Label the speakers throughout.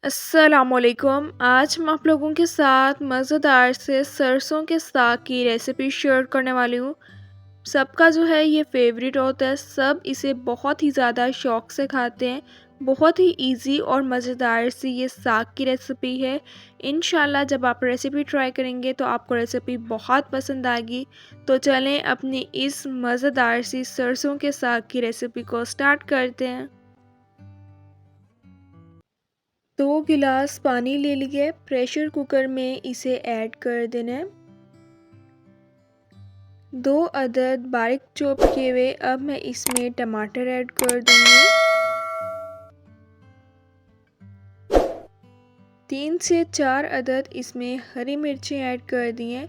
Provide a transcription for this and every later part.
Speaker 1: अस्सलामुअलैकुम। आज हम आप लोगों के साथ मज़ेदार से सरसों के साग की रेसिपी शेयर करने वाली हूँ। सबका जो है ये फेवरेट होता है, सब इसे बहुत ही ज़्यादा शौक़ से खाते हैं। बहुत ही इजी और मज़ेदार सी ये साग की रेसिपी है। इंशाल्लाह जब आप रेसिपी ट्राई करेंगे तो आपको रेसिपी बहुत पसंद आएगी। तो चलें अपनी इस मज़ेदार सी सरसों के साग की रेसिपी को स्टार्ट करते हैं। 2 गिलास पानी ले लिए, प्रेशर कुकर में इसे ऐड कर देना है। 2 अदद बारीक चॉप किए हुए, अब मैं इसमें टमाटर ऐड कर दूंगी। 3 से 4 अदद इसमें हरी मिर्चें ऐड कर दी हैं।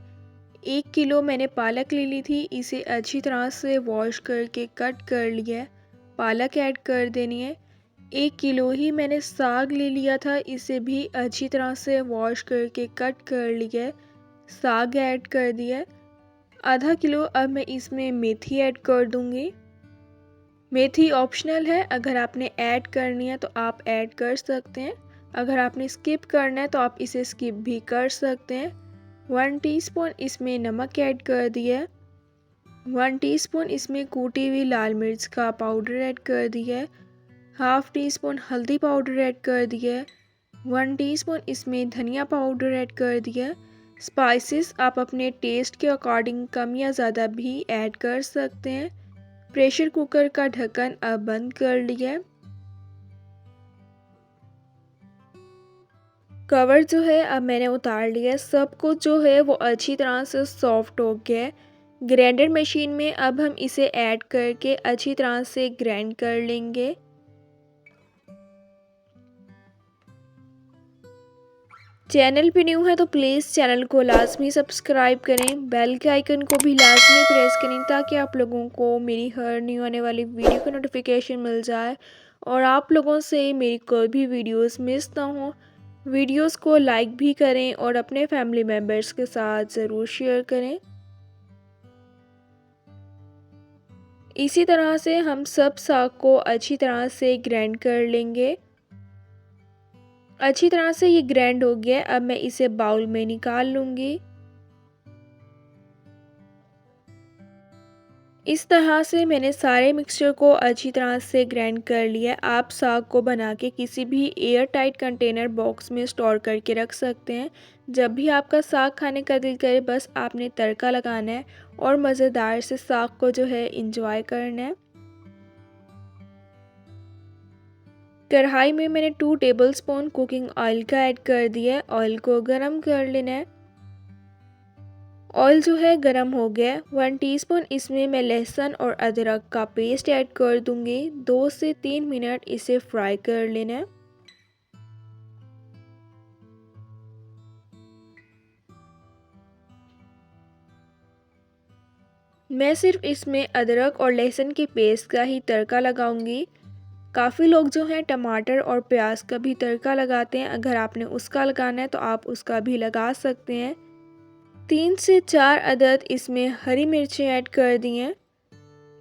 Speaker 1: 1 किलो मैंने पालक ले ली थी, इसे अच्छी तरह से वॉश करके कट कर लिया है। पालक ऐड कर देनी है। 1 किलो ही मैंने साग ले लिया था, इसे भी अच्छी तरह से वॉश करके कट कर लिया है। साग ऐड कर दिया। आधा किलो अब मैं इसमें मेथी ऐड कर दूंगी। मेथी ऑप्शनल है, अगर आपने ऐड करनी है तो आप ऐड कर सकते हैं, अगर आपने स्किप करना है तो आप इसे स्किप भी कर सकते हैं। 1 टीस्पून इसमें नमक ऐड कर दिया। 1 टीस्पून इसमें कूटी हुई लाल मिर्च का पाउडर ऐड कर दिया। हाफ टी स्पून हल्दी पाउडर ऐड कर दिया। 1 टीस्पून इसमें धनिया पाउडर ऐड कर दिया। स्पाइसेस आप अपने टेस्ट के अकॉर्डिंग कम या ज़्यादा भी ऐड कर सकते हैं। प्रेशर कुकर का ढक्कन अब बंद कर लिया। कवर जो है अब मैंने उतार लिया। सब कुछ जो है वो अच्छी तरह से सॉफ्ट हो गया है। ग्राइंडर मशीन में अब हम इसे ऐड करके अच्छी तरह से ग्राइंड कर लेंगे। चैनल पे न्यू है तो प्लीज़ चैनल को लाजमी सब्सक्राइब करें, बेल के आइकन को भी लाजमी प्रेस करें ताकि आप लोगों को मेरी हर न्यू आने वाली वीडियो का नोटिफिकेशन मिल जाए और आप लोगों से मेरी कोई भी वीडियोस मिस ना हो। वीडियोस को लाइक भी करें और अपने फैमिली मेम्बर्स के साथ ज़रूर शेयर करें। इसी तरह से हम सब साग को अच्छी तरह से ग्राइंड कर लेंगे। अच्छी तरह से ये ग्राइंड हो गया। अब मैं इसे बाउल में निकाल लूँगी। इस तरह से मैंने सारे मिक्सचर को अच्छी तरह से ग्राइंड कर लिया। आप साग को बना के किसी भी एयर टाइट कंटेनर बॉक्स में स्टोर करके रख सकते हैं। जब भी आपका साग खाने का दिल करे बस आपने तड़का लगाना है और मज़ेदार से साग को जो है इंजॉय करना है। कढ़ाई में मैंने 2 टेबलस्पून कुकिंग ऑयल का ऐड कर दिया है। ऑयल को गरम कर लेना है। ऑयल जो है गरम हो गया। 1 टीस्पून इसमें मैं लहसुन और अदरक का पेस्ट ऐड कर दूंगी। 2 से 3 मिनट इसे फ्राई कर लेना है। मैं सिर्फ इसमें अदरक और लहसुन के पेस्ट का ही तड़का लगाऊंगी। काफ़ी लोग जो हैं टमाटर और प्याज का भी तड़का लगाते हैं, अगर आपने उसका लगाना है तो आप उसका भी लगा सकते हैं। 3 से 4 अदद इसमें हरी मिर्चें ऐड कर दी हैं।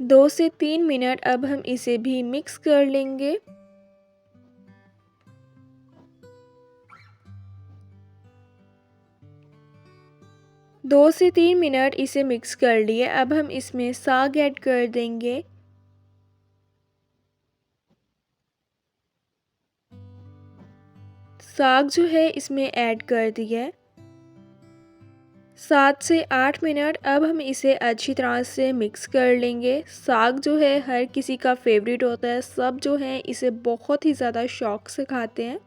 Speaker 1: 2 से 3 मिनट अब हम इसे भी मिक्स कर लेंगे। दो से 3 मिनट इसे मिक्स कर लिए। अब हम इसमें साग ऐड कर देंगे। साग जो है इसमें ऐड कर दिया है। 7 से 8 मिनट अब हम इसे अच्छी तरह से मिक्स कर लेंगे। साग जो है हर किसी का फेवरेट होता है, सब जो हैं इसे बहुत ही ज़्यादा शौक़ से खाते हैं।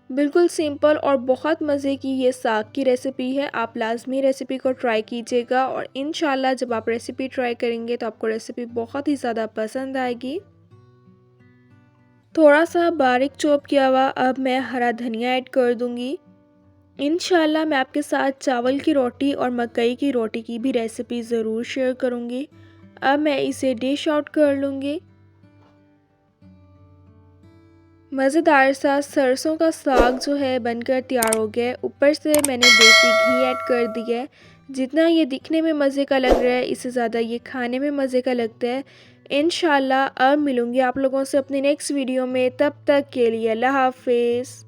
Speaker 1: बिल्कुल सिंपल और बहुत मज़े की ये साग की रेसिपी है। आप लाजमी रेसिपी को ट्राई कीजिएगा और इंशाल्लाह जब आप रेसिपी ट्राई करेंगे तो आपको रेसिपी बहुत ही ज़्यादा पसंद आएगी। थोड़ा सा बारीक चॉप किया हुआ अब मैं हरा धनिया ऐड कर दूंगी। इंशाल्लाह मैं आपके साथ चावल की रोटी और मकई की रोटी की भी रेसिपी ज़रूर शेयर करूंगी। अब मैं इसे डिश आउट कर लूँगी। मज़ेदार सा सरसों का साग जो है बनकर तैयार हो गया है। ऊपर से मैंने देसी घी ऐड कर दिया है। जितना ये दिखने में मज़े का लग रहा है इससे ज़्यादा ये खाने में मज़े का लगता है। इंशाल्लाह अब मिलूँगी आप लोगों से अपनी नेक्स्ट वीडियो में, तब तक के लिए अल्लाह हाफ़िज़।